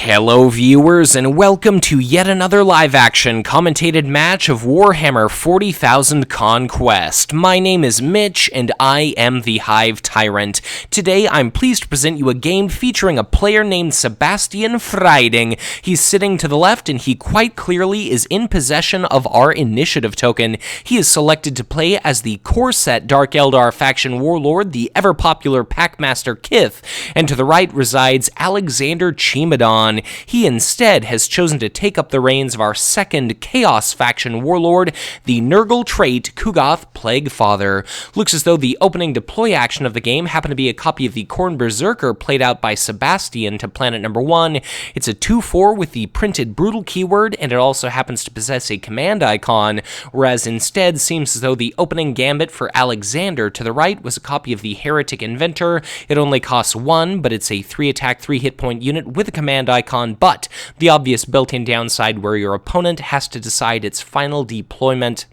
Hello viewers, and welcome to yet another live-action commentated match of Warhammer 40,000 Conquest. My name is Mitch, and I am the Hive Tyrant. Today, I'm pleased to present you a game featuring a player named Sebastian Freiding. He's sitting to the left, and he quite clearly is in possession of our initiative token. He is selected to play as the core set Dark Eldar faction warlord, the ever-popular Packmaster Kith, and to the right resides Alexander Cimadon. He instead has chosen to take up the reins of our second Chaos faction warlord, the Nurgle trait Ku'gath Plaguefather. Looks as though the opening deploy action of the game happened to be a copy of the Khorne Berserker played out by Sebastian to planet number 1. It's a 2/4 with the printed brutal keyword, and it also happens to possess a command icon, whereas instead seems as though the opening gambit for Alexander to the right was a copy of the Heretic Inventor. It only costs 1, but it's a 3 attack, 3 hit point unit with a command icon, but the obvious built-in downside where your opponent has to decide its final deployment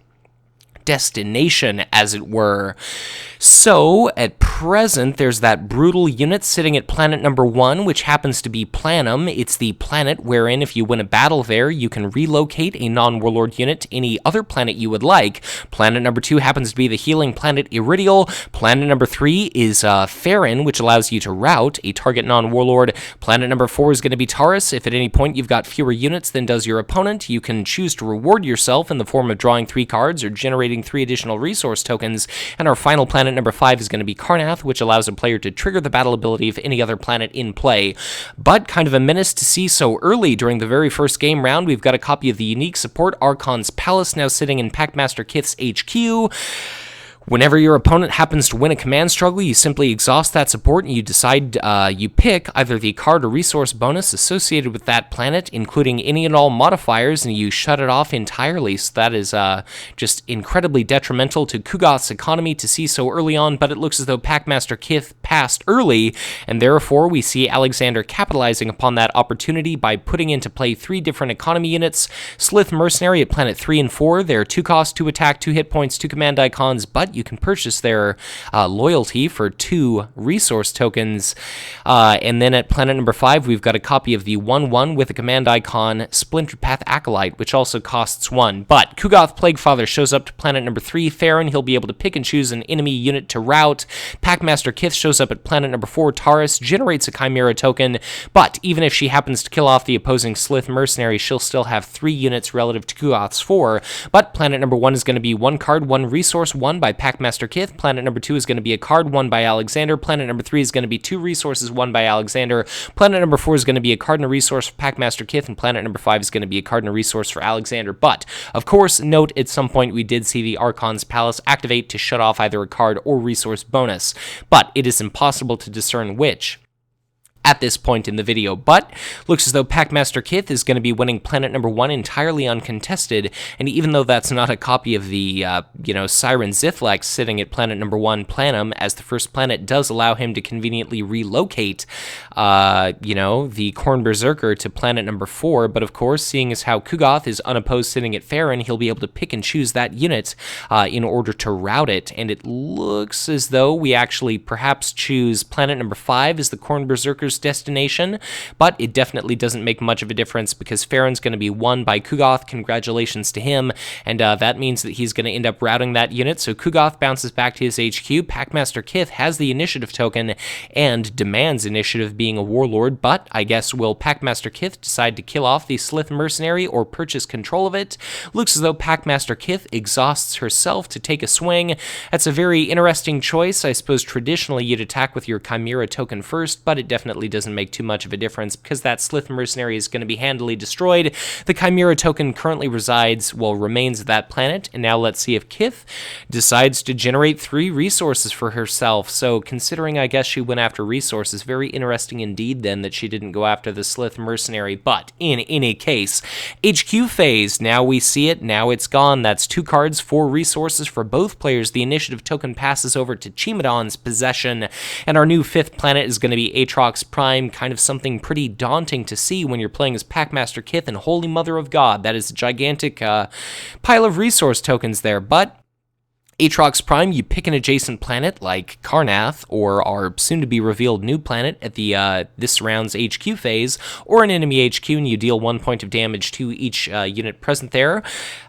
destination, as it were. So, at present, there's that brutal unit sitting at planet number 1, which happens to be Planum. It's the planet wherein, if you win a battle there, you can relocate a non-warlord unit to any other planet you would like. Planet number 2 happens to be the healing planet Iridial. Planet number 3 is Theron, which allows you to route a target non-warlord. Planet number 4 is going to be Taurus. If at any point you've got fewer units than does your opponent, you can choose to reward yourself in the form of drawing 3 cards or generating 3 additional resource tokens. And our final planet number 5 is going to be Karnath, which allows a player to trigger the battle ability of any other planet in play. But kind of a menace to see so early during the very first game round, we've got a copy of the unique support Archon's Palace now sitting in Packmaster Kith's HQ. Whenever your opponent happens to win a command struggle, you simply exhaust that support and you decide you pick either the card or resource bonus associated with that planet, including any and all modifiers, and you shut it off entirely. So that is just incredibly detrimental to Ku'gath's economy to see so early on, but it looks as though Packmaster Kith passed early, and therefore we see Alexander capitalizing upon that opportunity by putting into play 3 different economy units. Slith Mercenary at planet 3 and 4. They're 2 cost, 2 attack, 2 hit points, 2 command icons, but you can purchase their loyalty for 2 resource tokens. And then at planet number 5, we've got a copy of the 1/1 with a command icon, Splintered Path Acolyte, which also costs 1. But Ku'gath Plaguefather shows up to planet number 3, Theron. He'll be able to pick and choose an enemy unit to route. Packmaster Kith shows up at planet number 4, Taurus, generates a Chimera token, but even if she happens to kill off the opposing Slith Mercenary, she'll still have 3 units relative to Ku'gath's 4. But planet number 1 is going to be 1 card, 1 resource, 1 by Packmaster Kith. Planet number 2 is going to be a card, 1 by Alexander. Planet number 3 is going to be 2 resources, 1 by Alexander. Planet number 4 is going to be a card and a resource for Packmaster Kith, and planet number 5 is going to be a card and a resource for Alexander. But, of course, note at some point we did see the Archon's Palace activate to shut off either a card or resource bonus, but it is impossible to discern which at this point in the video. But looks as though Packmaster Kith is going to be winning planet number 1 entirely uncontested, and even though that's not a copy of the Siren Zithlex sitting at planet number 1 Planum, as the first planet does allow him to conveniently relocate the Khorne Berserker to planet number 4, but of course, seeing as how Ku'gath is unopposed sitting at Theron, he'll be able to pick and choose that unit in order to route it, and it looks as though we actually perhaps choose planet number 5 as the Khorne Berserker's destination, but it definitely doesn't make much of a difference because Theron's going to be won by Ku'gath. Congratulations to him, and that means that he's going to end up routing that unit, so Ku'gath bounces back to his HQ. Packmaster Kith has the initiative token and demands initiative being a warlord, but I guess will Packmaster Kith decide to kill off the Slith Mercenary or purchase control of it? Looks as though Packmaster Kith exhausts herself to take a swing. That's a very interesting choice. I suppose traditionally you'd attack with your Chimera token first, but it definitely doesn't make too much of a difference because that Slith Mercenary is going to be handily destroyed. The Chimera token currently remains at that planet, and now let's see if Kith decides to generate 3 resources for herself. So considering I guess she went after resources, very interesting indeed then that she didn't go after the Slith Mercenary, but in any case, HQ phase, now we see it, now it's gone. That's 2 cards, 4 resources for both players. The initiative token passes over to Cimadon's possession, and our new 5th planet is going to be Aatrox Prime, kind of something pretty daunting to see when you're playing as Packmaster Kith and Holy Mother of God. That is a gigantic pile of resource tokens there, but Aatrox Prime, you pick an adjacent planet like Karnath, or our soon-to-be-revealed new planet at the this round's HQ phase, or an enemy HQ, and you deal 1 point of damage to each unit present there.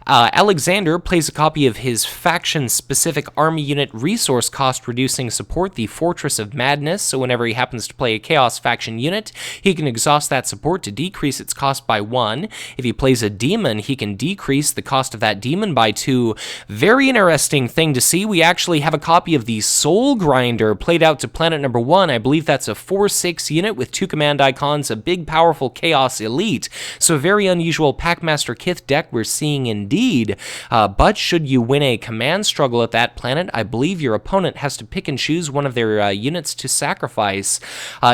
Alexander plays a copy of his faction-specific army unit resource cost-reducing support, the Fortress of Madness, so whenever he happens to play a Chaos faction unit, he can exhaust that support to decrease its cost by 1. If he plays a demon, he can decrease the cost of that demon by 2. Very interesting thing to see. We actually have a copy of the Soul Grinder played out to planet number 1. I believe that's a 4/6 unit with 2 command icons, a big powerful Chaos Elite. So a very unusual Packmaster Kith deck we're seeing indeed. But should you win a command struggle at that planet, I believe your opponent has to pick and choose one of their units to sacrifice.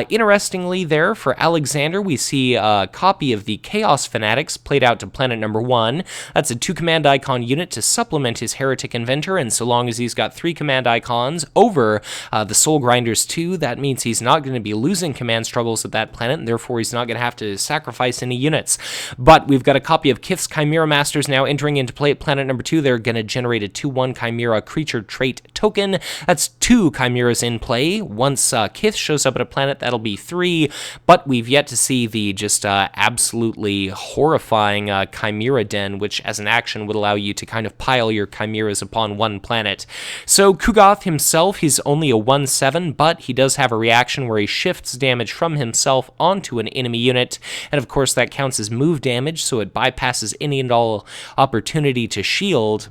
Interestingly there, for Alexander, we see a copy of the Chaos Fanatics played out to planet number 1. That's a 2 command icon unit to supplement his Heretic Inventor, and so long as he's got 3 command icons over the Soul Grinders 2, that means he's not going to be losing command struggles at that planet, and therefore he's not going to have to sacrifice any units. But we've got a copy of Kith's Chimera Masters now entering into play at planet number 2. They're going to generate a 2/1 Chimera creature trait token. That's 2 Chimeras in play. Once Kith shows up at a planet, that'll be 3, but we've yet to see the just absolutely horrifying Chimera Den, which as an action would allow you to kind of pile your chimeras upon one planet. So Ku'gath himself, he's only a 1/7, but he does have a reaction where he shifts damage from himself onto an enemy unit, and of course that counts as move damage, so it bypasses any and all opportunity to shield.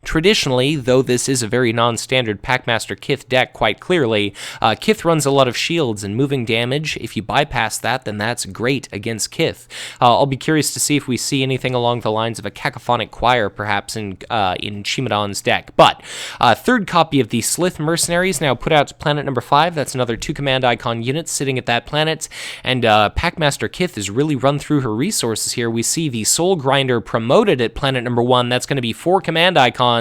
Traditionally, though this is a very non-standard Packmaster Kith deck quite clearly, Kith runs a lot of shields and moving damage. If you bypass that, then that's great against Kith. I'll be curious to see if we see anything along the lines of a Cacophonic Choir, perhaps, in Cimadon's deck. But, third copy of the Slith Mercenaries now put out to planet number 5. That's another 2 command icon unit sitting at that planet, and Packmaster Kith has really run through her resources here. We see the Soul Grinder promoted at planet number 1. That's going to be 4 command icons.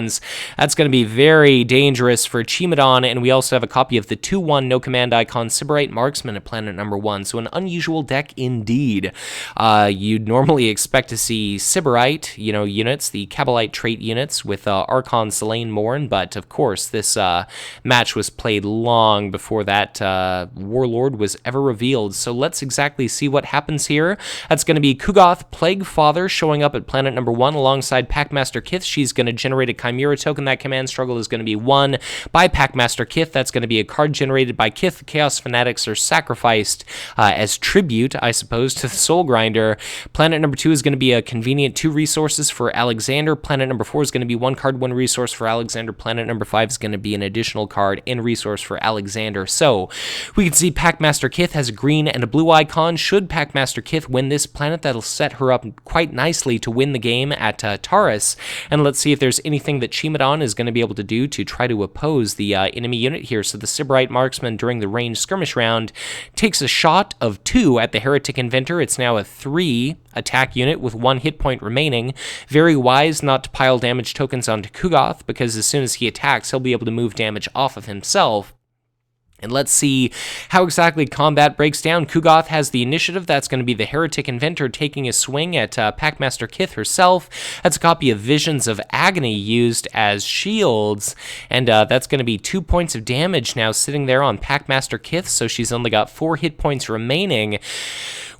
That's going to be very dangerous for Cimadon, and we also have a copy of the 2/1 no command icon Sybarite Marksman at planet number 1, so an unusual deck indeed. You'd normally expect to see Sybarite, units, the Kabbalite trait units with Archon Selene Morn, but of course this match was played long before that Warlord was ever revealed, so let's exactly see what happens here. That's going to be Ku'gath Plaguefather showing up at planet number 1 alongside Packmaster Kith. She's going to generate a Chimera token. That command struggle is going to be 1 by Packmaster Kith. That's going to be a card generated by Kith. The Chaos Fanatics are sacrificed as tribute, I suppose, to the Soul Grinder. Planet number 2 is going to be a convenient 2 resources for Alexander. Planet number 4 is going to be 1 card, 1 resource for Alexander. Planet number 5 is going to be an additional card and resource for Alexander. So we can see Packmaster Kith has a green and a blue icon. Should Packmaster Kith win this planet, that'll set her up quite nicely to win the game at Taurus. And let's see if there's anything that Cimadon is going to be able to do to try to oppose the enemy unit here. So the Sybarite Marksman during the ranged skirmish round takes a shot of 2 at the Heretic Inventor. It's now a 3 attack unit with 1 hit point remaining. Very wise not to pile damage tokens onto Ku'gath, because as soon as he attacks, he'll be able to move damage off of himself. And let's see how exactly combat breaks down. Ku'gath has the initiative. That's going to be the Heretic Inventor taking a swing at Packmaster Kith herself. That's a copy of Visions of Agony used as shields. And that's going to be 2 points of damage now sitting there on Packmaster Kith, so she's only got 4 hit points remaining.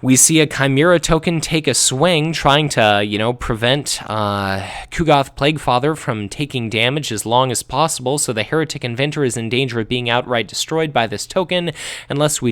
We see a Chimera token take a swing, trying to, prevent Ku'gath Plaguefather from taking damage as long as possible, so the Heretic Inventor is in danger of being outright destroyed by this token, unless we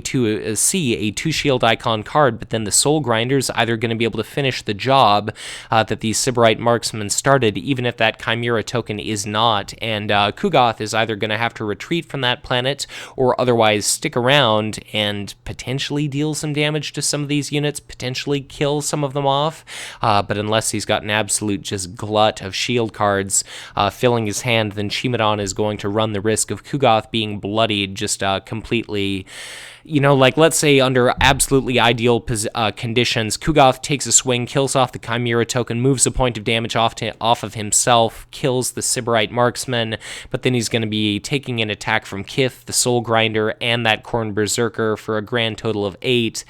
see a 2 shield icon card, but then the Soul Grinder's either going to be able to finish the job that the Sybarite Marksman started, even if that Chimera token is not, and Ku'gath is either going to have to retreat from that planet, or otherwise stick around and potentially deal some damage to some of these units, potentially kill some of them off, but unless he's got an absolute just glut of shield cards filling his hand, then Cimadon is going to run the risk of Ku'gath being bloodied just completely. Let's say under absolutely ideal conditions, Ku'gath takes a swing, kills off the Chimera token, moves a point of damage off of himself, kills the Sybarite Marksman, but then he's going to be taking an attack from Kith, the Soul Grinder, and that Khorne Berserker for a grand total of 8.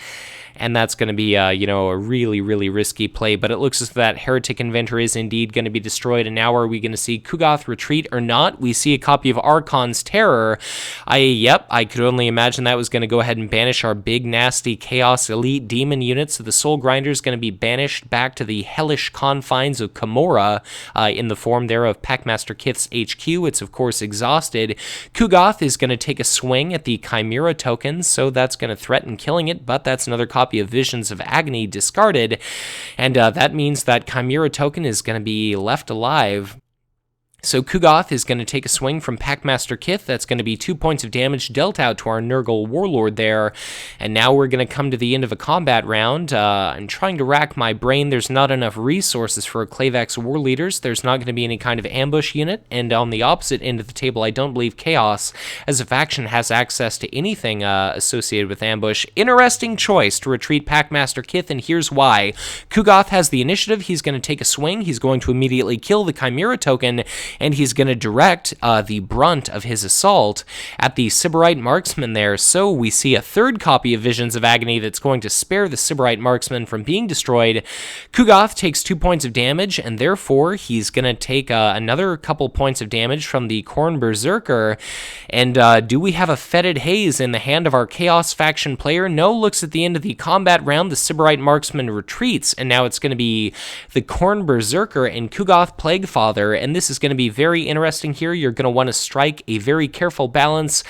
And that's going to be, a really, really risky play, but it looks as though that Heretic Inventor is indeed going to be destroyed, and now are we going to see Ku'gath retreat or not? We see a copy of Archon's Terror. I could only imagine that was going to go ahead and banish our big, nasty Chaos Elite Demon unit, so the Soul Grinder is going to be banished back to the hellish confines of Kamora, in the form there of Packmaster Kith's HQ. It's, of course, exhausted. Ku'gath is going to take a swing at the Chimera token, so that's going to threaten killing it, but that's another copy of Visions of Agony discarded, and that means that Chimera token is going to be left alive. So Ku'gath is going to take a swing from Packmaster Kith. That's going to be 2 points of damage dealt out to our Nurgle Warlord there. And now we're going to come to the end of a combat round. I'm trying to rack my brain. There's not enough resources for a Clavex War Leaders. There's not going to be any kind of ambush unit. And on the opposite end of the table, I don't believe Chaos as a faction has access to anything associated with ambush. Interesting choice to retreat Packmaster Kith, and here's why. Ku'gath has the initiative. He's going to take a swing. He's going to immediately kill the Chimera token, and he's going to direct the brunt of his assault at the Sybarite Marksman there. So we see a third copy of Visions of Agony that's going to spare the Sybarite Marksman from being destroyed. Ku'gath takes 2 points of damage, and therefore he's going to take another couple points of damage from the Khorne Berserker. And do we have a Fetid Haze in the hand of our Chaos faction player? No. Looks at the end of the combat round, the Sybarite Marksman retreats, and now it's going to be the Khorne Berserker and Ku'gath Plaguefather, and this is going to be very interesting here. You're going to want to strike a very careful balance.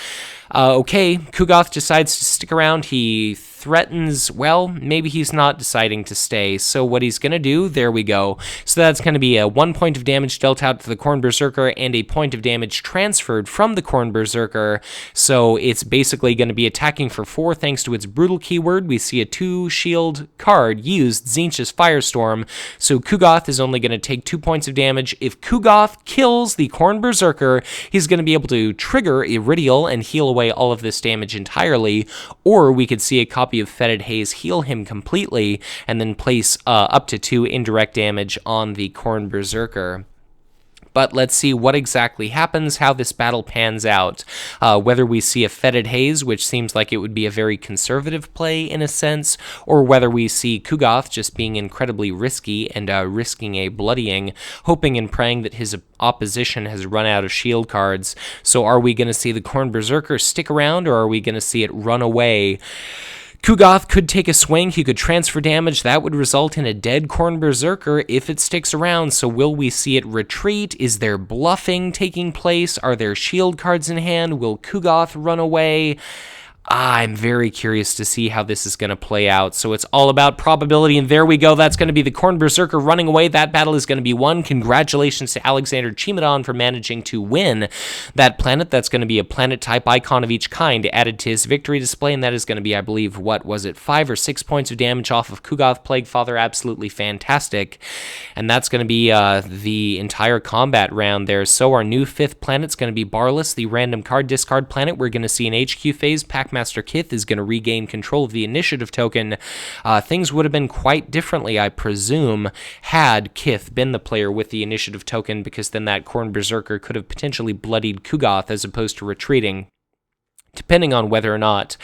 Okay, Ku'gath decides to stick around. He threatens, well, maybe he's not deciding to stay. So what he's going to do, there we go. So that's going to be a 1 point of damage dealt out to the Khorne Berserker and a point of damage transferred from the Khorne Berserker. So it's basically going to be attacking for 4 thanks to its brutal keyword. We see a 2 shield card used, Tzeentch's Firestorm. So Ku'gath is only going to take 2 points of damage. If Ku'gath kills the Khorne Berserker, he's going to be able to trigger Iridial and heal away all of this damage entirely, or we could see a copy of Fetid Haze heal him completely and then place up to 2 indirect damage on the Khorne Berserker. But let's see what exactly happens, how this battle pans out. Whether we see a Fetid Haze, which seems like it would be a very conservative play in a sense, or whether we see Ku'gath just being incredibly risky and risking a bloodying, hoping and praying that his opposition has run out of shield cards. So are we going to see the Khorne Berserker stick around, or are we going to see it run away? Ku'gath could take a swing, he could transfer damage, that would result in a dead Khorne Berserker if it sticks around, so will we see it retreat? Is there bluffing taking place? Are there shield cards in hand? Will Ku'gath run away? I'm very curious to see how this is going to play out. So it's all about probability, and there we go. That's going to be the Khorne Berserker running away. That battle is going to be won. Congratulations to Alexander Cimadon for managing to win that planet. That's going to be a planet-type icon of each kind added to his victory display, and that is going to be, I believe, what was it, 5 or 6 points of damage off of Ku'gath Plaguefather. Absolutely fantastic. And that's going to be the entire combat round there. So our new 5th planet is going to be Barless, the random card discard planet. We're going to see an HQ phase. Packmaster Kith is going to regain control of the initiative token. Things would have been quite differently, I presume, had Kith been the player with the initiative token, because then that Khorne Berserker could have potentially bloodied Ku'gath as opposed to retreating, depending on whether or not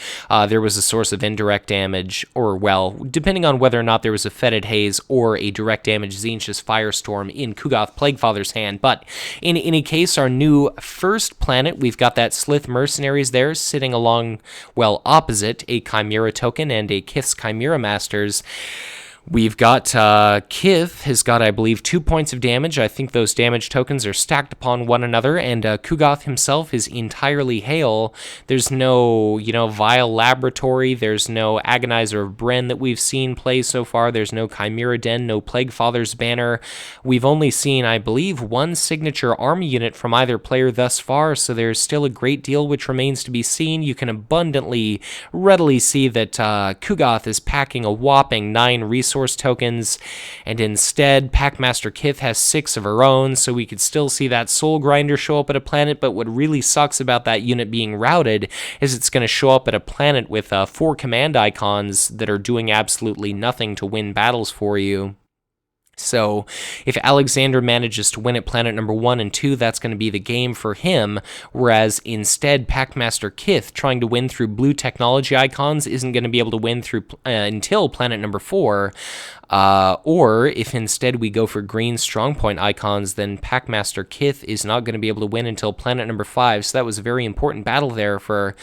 there was a source of indirect damage, or, well, depending on whether or not there was a Fetid Haze or a direct damage Tzeentch's Firestorm in Ku'gath Plaguefather's hand. But in any case, our new first planet, we've got that Slith Mercenaries there sitting along, well, opposite a Chimera token and a Kith's Chimera Masters. We've got Kith has got, I believe, 2 points of damage. I think those damage tokens are stacked upon one another, and Ku'gath himself is entirely hale. There's no, Vile Laboratory. There's no Agonizer of Bren that we've seen play so far. There's no Chimera Den, no Plaguefather's Banner. We've only seen, I believe, 1 signature army unit from either player thus far, so there's still a great deal which remains to be seen. You can abundantly, readily see that Ku'gath is packing a whopping 9 resource tokens, and instead Packmaster Kith has 6 of her own, so we could still see that Soul Grinder show up at a planet. But what really sucks about that unit being routed is it's going to show up at a planet with 4 command icons that are doing absolutely nothing to win battles for you. So if Alexander manages to win at planet number 1 and 2, that's going to be the game for him, whereas instead Packmaster Kith, trying to win through blue technology icons, isn't going to be able to win through until planet number 4. Or if instead we go for green strongpoint icons, then Packmaster Kith is not going to be able to win until planet number 5. So that was a very important battle there for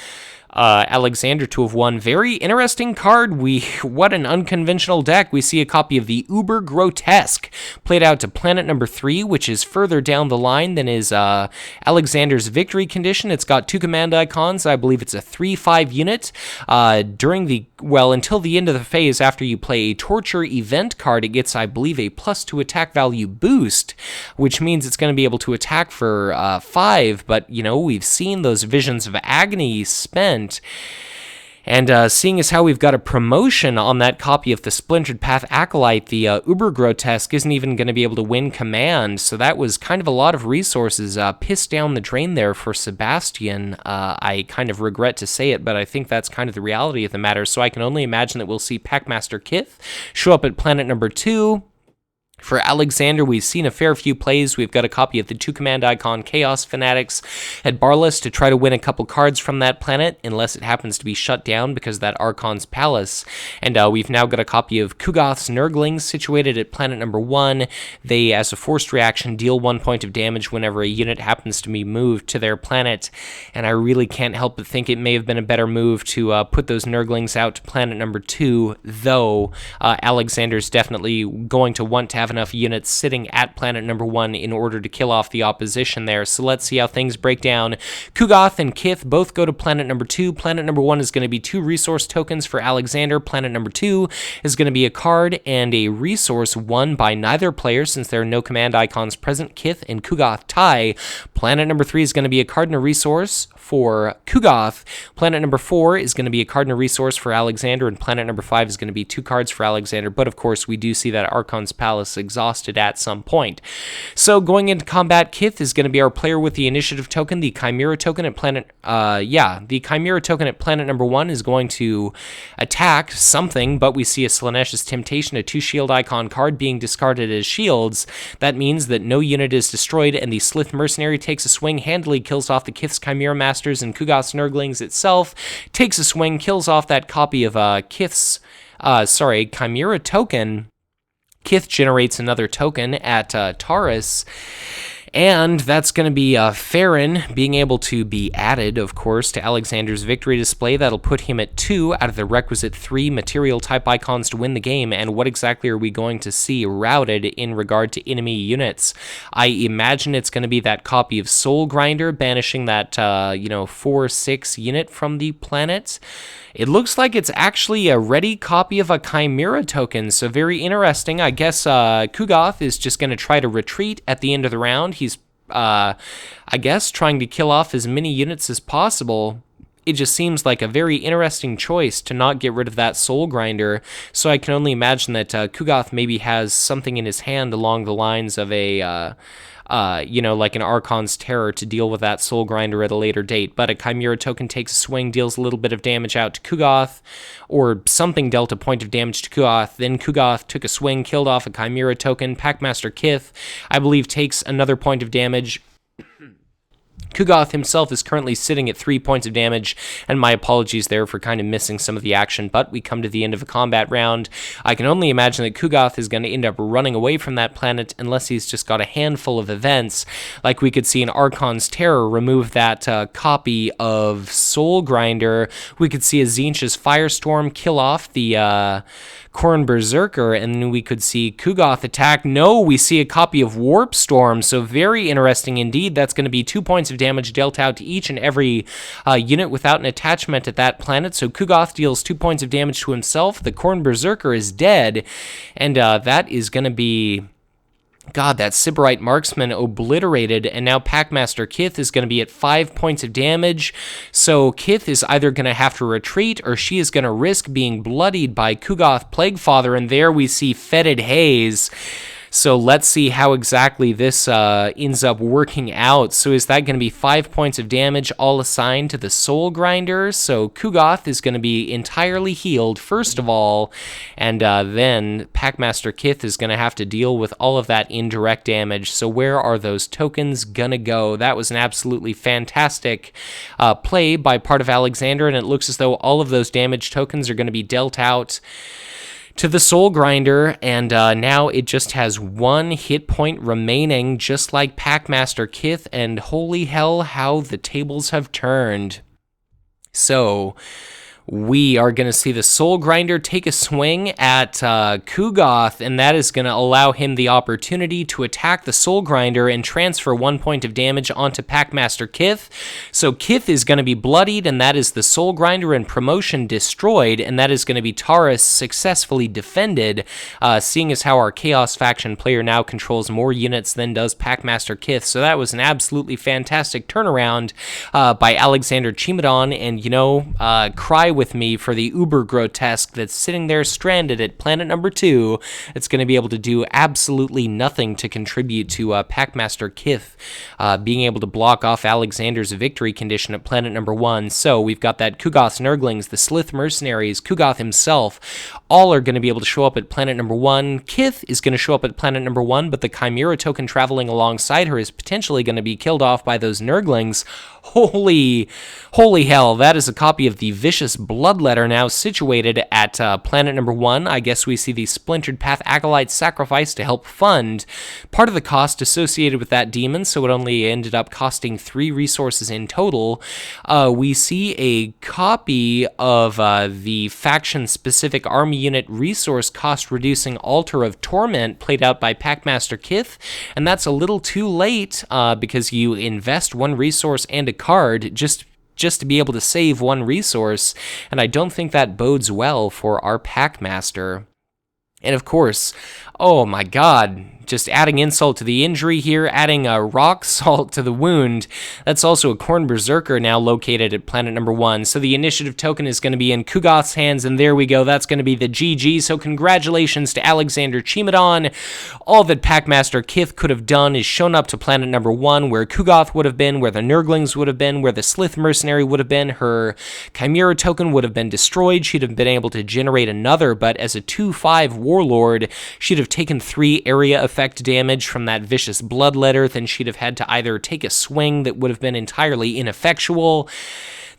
Alexander to have won. Very interesting card. What an unconventional deck. We see a copy of the Uber Grotesque played out to planet number 3, which is further down the line than is Alexander's victory condition. It's got 2 command icons. I believe it's a 3/5 unit. Until the end of the phase, after you play a torture event card, it gets, I believe, a +2 attack value boost, which means it's going to be able to attack for 5. But, we've seen those visions of agony spent. And seeing as how we've got a promotion on that copy of the Splintered Path Acolyte, the Uber Grotesque isn't even going to be able to win command, so that was kind of a lot of resources pissed down the drain there for Sebastian. I kind of regret to say it, but I think that's kind of the reality of the matter, so I can only imagine that we'll see Packmaster Kith show up at planet number 2. For Alexander, we've seen a fair few plays. We've got a copy of the 2 command icon Chaos Fanatics at Barlas to try to win a couple cards from that planet, unless it happens to be shut down because of that Archon's Palace. And we've now got a copy of Ku'gath's Nurglings situated at planet number 1. They, as a forced reaction, deal 1 point of damage whenever a unit happens to be moved to their planet. And I really can't help but think it may have been a better move to put those Nurglings out to planet number 2, though Alexander's definitely going to want to have enough units sitting at planet number 1 in order to kill off the opposition there. So let's see how things break down. Ku'gath and Kith both go to planet number 2. Planet number 1 is going to be 2 resource tokens for Alexander. Planet number 2 is going to be a card and a resource won by neither player since there are no command icons present. Kith and Ku'gath tie. Planet number 3 is going to be a card and a resource for Ku'gath. Planet number 4 is going to be a card and a resource for Alexander, and planet number 5 is going to be 2 cards for Alexander, but of course we do see that Archon's Palace exhausted at some point. So going into combat, Kith is going to be our player with the initiative token. The Chimera token at planet number 1 is going to attack something, but we see a Slaaneash's Temptation, a 2 shield icon card being discarded as shields. That means that no unit is destroyed, and the Slith Mercenary takes a swing, handily kills off the Kith's Chimera Masters, and Ku'gath's Nurglings itself takes a swing, kills off that copy of Kith's Chimera token. Kith generates another token at Taurus, and that's going to be Farron being able to be added, of course, to Alexander's victory display. That'll put him at 2 out of the requisite 3 material type icons to win the game. And what exactly are we going to see routed in regard to enemy units? I imagine it's going to be that copy of Soul Grinder banishing that 4/6 unit from the planet. It looks like it's actually a ready copy of a Chimera token, so very interesting. I guess Ku'gath is just going to try to retreat at the end of the round. He's, trying to kill off as many units as possible. It just seems like a very interesting choice to not get rid of that Soul Grinder, so I can only imagine that Ku'gath maybe has something in his hand along the lines of a... like an Archon's Terror to deal with that Soul Grinder at a later date. But a Chimera token takes a swing, deals a little bit of damage out to Ku'gath, or something dealt a point of damage to Ku'gath. Then Ku'gath took a swing, killed off a Chimera token. Packmaster Kith, I believe, takes another point of damage. Ku'gath himself is currently sitting at 3 points of damage, and my apologies there for kind of missing some of the action, but we come to the end of a combat round. I can only imagine that Ku'gath is going to end up running away from that planet unless he's just got a handful of events, like we could see an Archon's Terror remove that copy of Soul Grinder. We could see a Tzeentch's Firestorm kill off the Khorne Berserker, and then we could see Ku'gath attack. No, we see a copy of Warp Storm, so very interesting indeed. That's going to be 2 points of damage dealt out to each and every unit without an attachment at that planet, so Ku'gath deals 2 points of damage to himself. The Khorne Berserker is dead, and that is going to be... God, that Sybarite Marksman obliterated, and now Packmaster Kith is going to be at 5 points of damage, so Kith is either going to have to retreat, or she is going to risk being bloodied by Ku'gath Plaguefather, and there we see Fetid Haze. So let's see how exactly this ends up working out. So is that going to be 5 points of damage all assigned to the Soul Grinder? So Ku'gath is going to be entirely healed first of all, and then Packmaster Kith is going to have to deal with all of that indirect damage. So where are those tokens going to go? That was an absolutely fantastic play by part of Alexander, and it looks as though all of those damage tokens are going to be dealt out to the Soul Grinder, and now it just has 1 hit point remaining, just like Packmaster Kith, and holy hell, how the tables have turned. So we are going to see the Soul Grinder take a swing at Ku'gath, and that is going to allow him the opportunity to attack the Soul Grinder and transfer 1 point of damage onto Packmaster Kith. So Kith is going to be bloodied, and that is the Soul Grinder and promotion destroyed, and that is going to be Taurus successfully defended, seeing as how our Chaos faction player now controls more units than does Packmaster Kith. So that was an absolutely fantastic turnaround by Alexander Cimadon, and, you know, cry with me for the uber grotesque that's sitting there stranded at planet number 2. It's going to be able to do absolutely nothing to contribute to Packmaster Kith being able to block off Alexander's victory condition at planet number 1. So we've got that Ku'gath's Nurglings, the Slith Mercenaries, Ku'gath himself, all are going to be able to show up at planet number 1. Kith is going to show up at planet number 1, but the Chimera token traveling alongside her is potentially going to be killed off by those Nurglings. Holy hell, that is a copy of the Vicious Bloodletter now situated at planet number 1. I guess we see the Splintered Path Acolyte sacrifice to help fund part of the cost associated with that demon, so it only ended up costing 3 resources in total. We see a copy of the faction-specific army unit resource cost-reducing Altar of Torment played out by Packmaster Kith, and that's a little too late because you invest 1 resource and a card just to be able to save 1 resource, and I don't think that bodes well for our Packmaster. And of course, oh my god, just adding insult to the injury here, adding rock salt to the wound. That's also a Khorne Berserker now located at planet number 1. So the initiative token is going to be in Ku'gath's hands, and there we go. That's going to be the GG. So congratulations to Alexander Cimadon. All that Packmaster Kith could have done is shown up to planet number 1, where Ku'gath would have been, where the Nurglings would have been, where the Slith Mercenary would have been. Her Chimera token would have been destroyed. She'd have been able to generate another, but as a 2/5 Warlord, she'd have taken 3 area effect damage from that Vicious Bloodletter. Then she'd have had to either take a swing that would have been entirely ineffectual.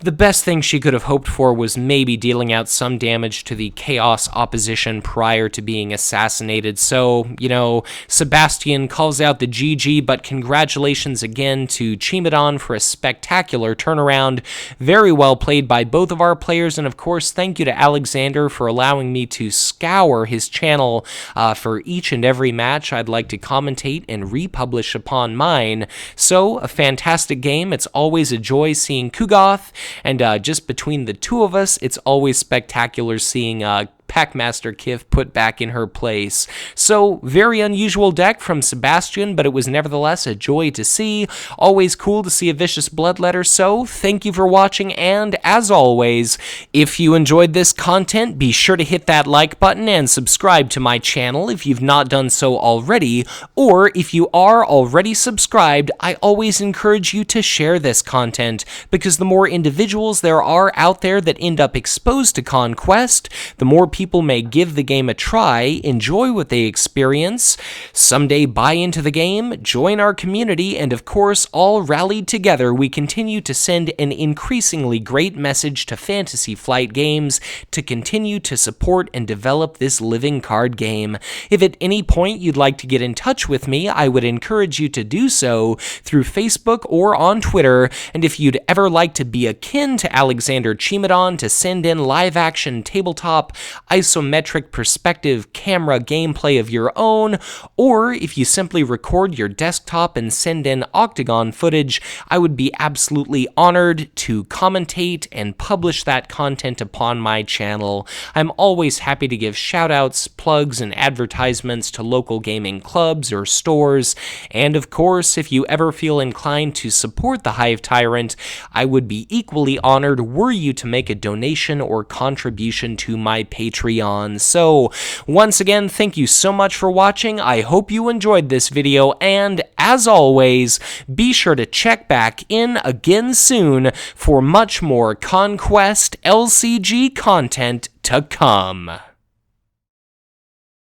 The best thing she could have hoped for was maybe dealing out some damage to the Chaos opposition prior to being assassinated. So, you know, Sebastian calls out the GG, but congratulations again to Cimadon for a spectacular turnaround. Very well played by both of our players, and of course, thank you to Alexander for allowing me to scour his channel for each and every match I'd like to commentate and republish upon mine. So, a fantastic game. It's always a joy seeing Ku'gath. And just between the two of us, it's always spectacular seeing Packmaster Kith put back in her place. So, very unusual deck from Sebastian, but it was nevertheless a joy to see. Always cool to see a Vicious Bloodletter, so thank you for watching, and as always, if you enjoyed this content, be sure to hit that like button and subscribe to my channel if you've not done so already, or if you are already subscribed, I always encourage you to share this content, because the more individuals there are out there that end up exposed to Conquest, the more people may give the game a try, enjoy what they experience, someday buy into the game, join our community, and of course, all rallied together, we continue to send an increasingly great message to Fantasy Flight Games to continue to support and develop this living card game. If at any point you'd like to get in touch with me, I would encourage you to do so through Facebook or on Twitter, and if you'd ever like to be akin to Alexander Cimadon to send in live-action tabletop isometric perspective camera gameplay of your own, or if you simply record your desktop and send in Octagon footage, I would be absolutely honored to commentate and publish that content upon my channel. I'm always happy to give shoutouts, plugs, and advertisements to local gaming clubs or stores, and of course, if you ever feel inclined to support the Hive Tyrant, I would be equally honored were you to make a donation or contribution to my Patreon Patreon. So, once again, thank you so much for watching. I hope you enjoyed this video, and as always, be sure to check back in again soon for much more Conquest LCG content to come.